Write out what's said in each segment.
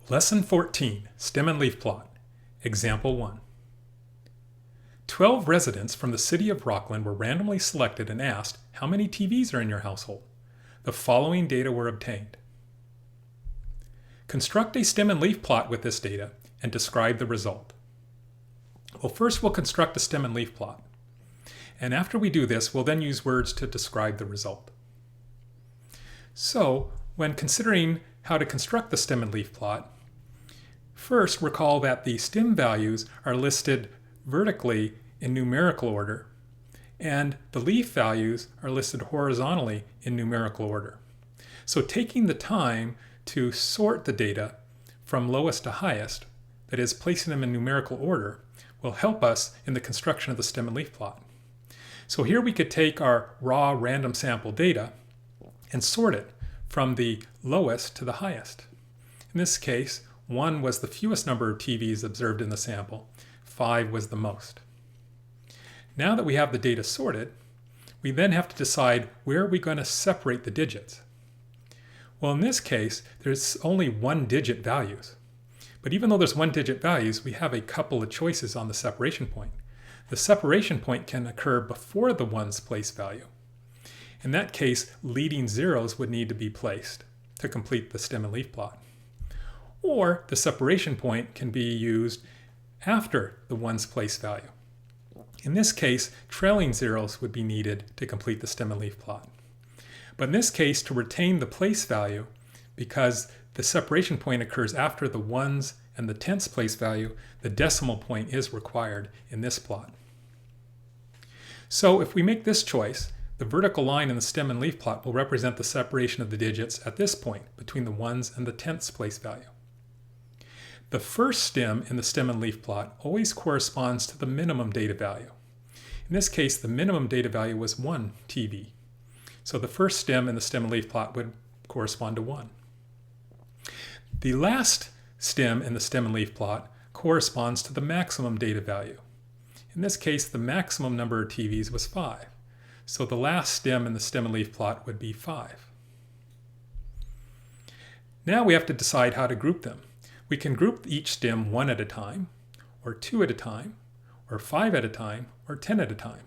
Lesson 14, Stem and Leaf Plot. Example 1. 12 residents from the city of Rockland were randomly selected and asked, how many TVs are in your household? The following data were obtained. Construct a stem and leaf plot with this data and describe the result. Well, first we'll construct a stem and leaf plot. And after we do this, we'll then use words to describe the result. So, when considering how to construct the stem and leaf plot, first recall that the stem values are listed vertically in numerical order, and the leaf values are listed horizontally in numerical order. So taking the time to sort the data from lowest to highest, that is, placing them in numerical order, will help us in the construction of the stem and leaf plot. So here we could take our raw random sample data and sort it from the lowest to the highest. In this case, 1 was the fewest number of TVs observed in the sample, 5 was the most. Now that we have the data sorted, we then have to decide where are we going to separate the digits. Well, in this case, there's only 1-digit values. But even though there's 1-digit values, we have a couple of choices on the separation point. The separation point can occur before the ones place value. In that case, leading zeros would need to be placed to complete the stem and leaf plot. Or the separation point can be used after the ones place value. In this case, trailing zeros would be needed to complete the stem and leaf plot. But in this case, to retain the place value, because the separation point occurs after the ones and the tenths place value, the decimal point is required in this plot. So if we make this choice, the vertical line in the stem and leaf plot will represent the separation of the digits at this point between the ones and the tenths place value. The first stem in the stem and leaf plot always corresponds to the minimum data value. In this case, the minimum data value was 1 TV. So the first stem in the stem and leaf plot would correspond to 1. The last stem in the stem and leaf plot corresponds to the maximum data value. In this case, the maximum number of TVs was 5. So the last stem in the stem and leaf plot would be 5. Now we have to decide how to group them. We can group each stem 1 at a time, or 2 at a time, or 5 at a time, or 10 at a time.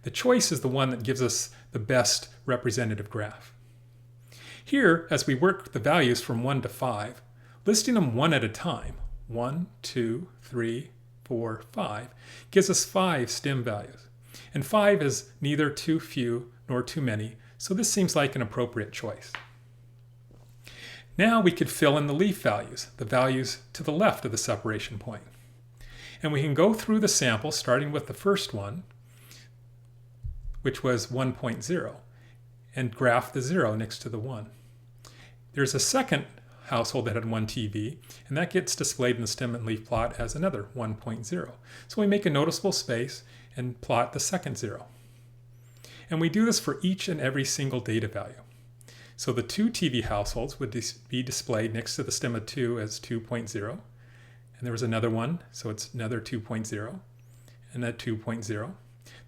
The choice is the one that gives us the best representative graph. Here, as we work the values from 1 to 5, listing them 1 at a time, 1, 2, 3, 4, 5, gives us 5 stem values. And 5 is neither too few nor too many, so this seems like an appropriate choice. Now we could fill in the leaf values, the values to the left of the separation point. And we can go through the sample starting with the first one, which was 1.0, and graph the 0 next to the 1. There's a second household that had 1 TV, and that gets displayed in the stem and leaf plot as another 1.0. So we make a noticeable space and plot the second 0. And we do this for each and every single data value. So the 2 TV households would be displayed next to the stem of 2 as 2.0. And there was another one, so it's another 2.0 and a 2.0.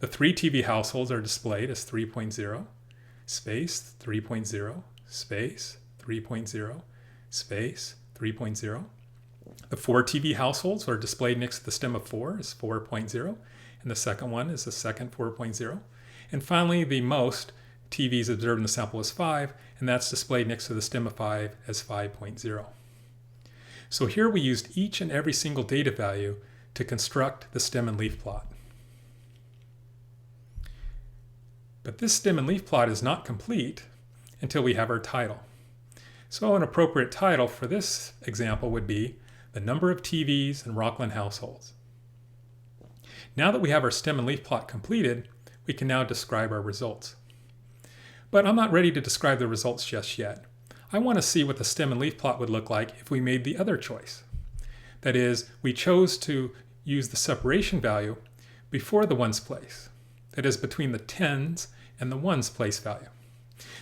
The 3 TV households are displayed as 3.0, space, 3.0, space, 3.0, space, 3.0. The 4 TV households are displayed next to the stem of 4 as 4.0, and the second one is the second 4.0. And finally, the most TVs observed in the sample is 5, and that's displayed next to the stem of 5 as 5.0. So here we used each and every single data value to construct the stem and leaf plot. But this stem and leaf plot is not complete until we have our title. So an appropriate title for this example would be the number of TVs in Rockland households. Now that we have our stem and leaf plot completed, we can now describe our results. But I'm not ready to describe the results just yet. I want to see what the stem and leaf plot would look like if we made the other choice. That is, we chose to use the separation value before the ones place. That is, between the tens and the ones place value.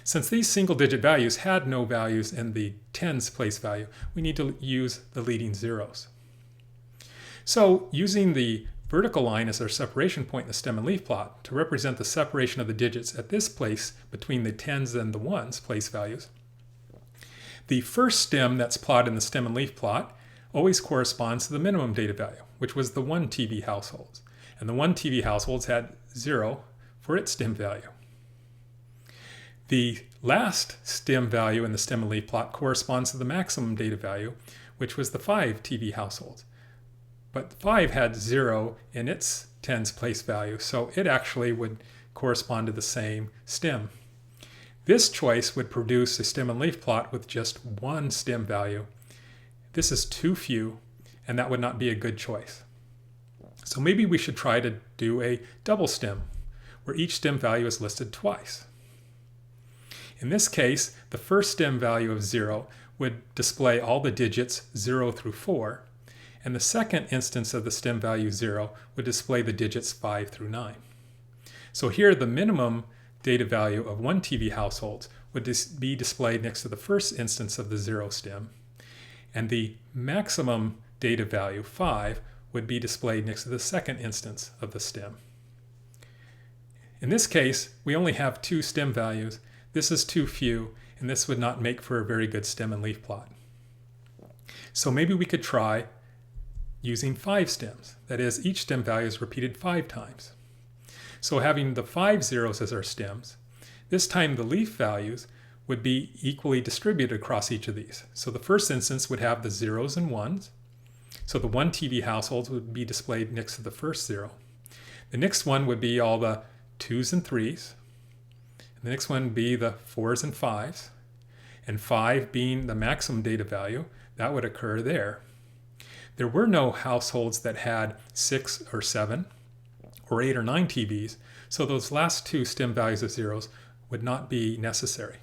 Since these single-digit values had no values in the tens place value, we need to use the leading zeros. So using the vertical line as our separation point in the stem and leaf plot to represent the separation of the digits at this place between the tens and the ones place values, The first stem that's plotted in the stem and leaf plot always corresponds to the minimum data value, which was the 1 TV households. And the 1 TV households had 0 for its stem value. The last stem value in the stem and leaf plot corresponds to the maximum data value, which was the 5 TV households. But 5 had 0 in its tens place value, so it actually would correspond to the same stem. This choice would produce a stem and leaf plot with just 1 stem value. This is too few, and that would not be a good choice. So maybe we should try to do a double stem, where each stem value is listed twice. In this case, the first stem value of 0 would display all the digits 0 through 4, and the second instance of the stem value 0 would display the digits 5 through 9. So here the minimum data value of 1 TV household would be displayed next to the first instance of the 0 stem, and the maximum data value 5 would be displayed next to the second instance of the stem. In this case, we only have 2 stem values. This is too few, and this would not make for a very good stem and leaf plot. So maybe we could try using 5 stems. That is, each stem value is repeated 5 times. So having the 5 zeros as our stems, this time the leaf values would be equally distributed across each of these. So the first instance would have the zeros and ones. So the 1 TV households would be displayed next to the first 0. The next one would be all the 2s and 3s. The next one would be the 4s and 5s, and 5 being the maximum data value, that would occur there. There were no households that had 6 or 7 or 8 or 9 TVs, so those last 2 stem values of zeros would not be necessary.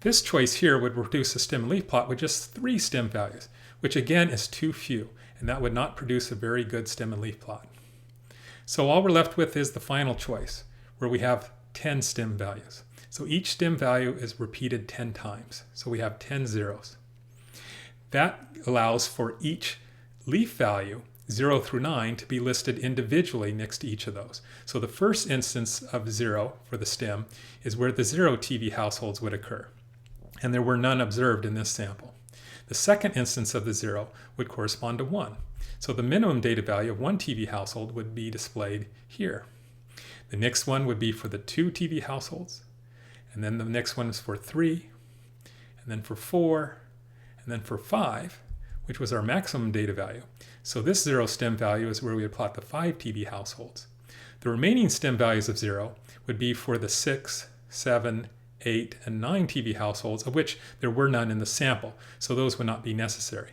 This choice here would produce a stem and leaf plot with just 3 stem values, which again is too few, and that would not produce a very good stem and leaf plot. So all we're left with is the final choice, where we have 10 stem values. So each stem value is repeated 10 times. So we have 10 zeros. That allows for each leaf value, 0 through 9, to be listed individually next to each of those. So the first instance of 0 for the stem is where the 0 TV households would occur. And there were none observed in this sample. The second instance of the 0 would correspond to 1. So the minimum data value of 1 TV household would be displayed here. The next one would be for the 2 TV households, and then the next one is for 3, and then for 4, and then for 5, which was our maximum data value. So this 0 stem value is where we would plot the 5 TV households. The remaining stem values of 0 would be for the 6, 7, 8, and 9 TV households, of which there were none in the sample, so those would not be necessary.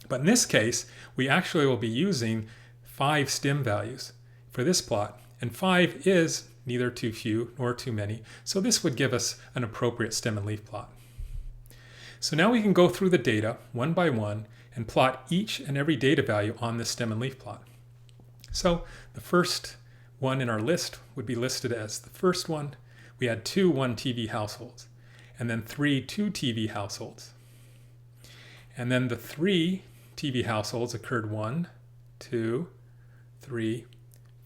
But in this case, we actually will be using 5 stem values for this plot, and 5 is neither too few nor too many, so this would give us an appropriate stem and leaf plot. So now we can go through the data one by one and plot each and every data value on this stem and leaf plot. So the first one in our list would be listed as the first one. We had 2 1 TV households, and then 3 2 TV households. And then the 3 TV households occurred 1, 2, 3,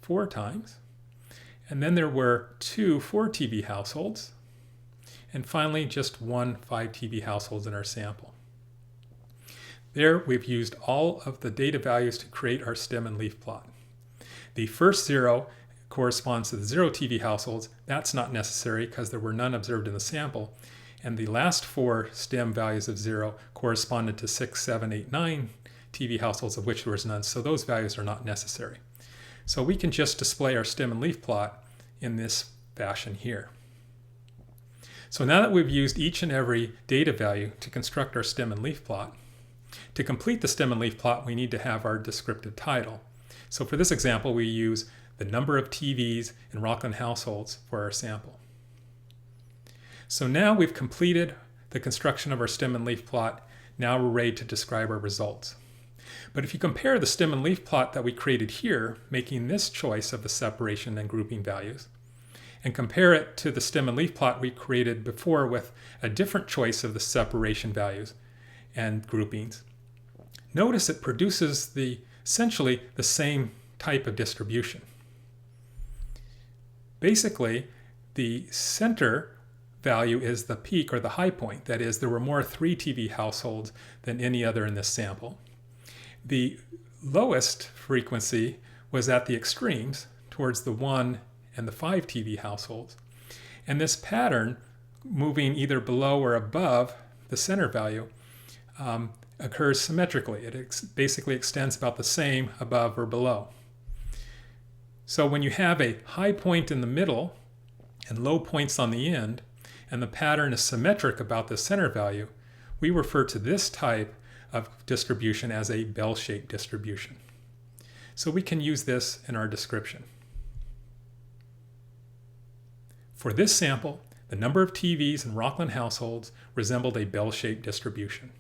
4 times. And then there were 2 4 TV households, and finally just 1 5 TV households in our sample. There we've used all of the data values to create our stem and leaf plot. The first 0 corresponds to the 0 TV households. That's not necessary because there were none observed in the sample. And the last 4 stem values of 0 corresponded to 6, 7, 8, 9 TV households, of which there was none, so those values are not necessary. So we can just display our stem and leaf plot in this fashion here. So now that we've used each and every data value to construct our stem and leaf plot, to complete the stem and leaf plot, we need to have our descriptive title. So for this example, we use the number of TVs in Rockland households for our sample. So now we've completed the construction of our stem and leaf plot. Now we're ready to describe our results. But if you compare the stem and leaf plot that we created here, making this choice of the separation and grouping values, and compare it to the stem and leaf plot we created before with a different choice of the separation values and groupings, notice it produces essentially the same type of distribution. Basically, the center value is the peak or the high point. That is, there were more 3 TV households than any other in this sample. The lowest frequency was at the extremes, towards the 1 and the 5 TV households. And this pattern, moving either below or above the center value, occurs symmetrically. It basically extends about the same above or below. So when you have a high point in the middle and low points on the end, and the pattern is symmetric about the center value, we refer to this type of distribution as a bell-shaped distribution. So we can use this in our description. For this sample, the number of TVs in Rockland households resembled a bell-shaped distribution.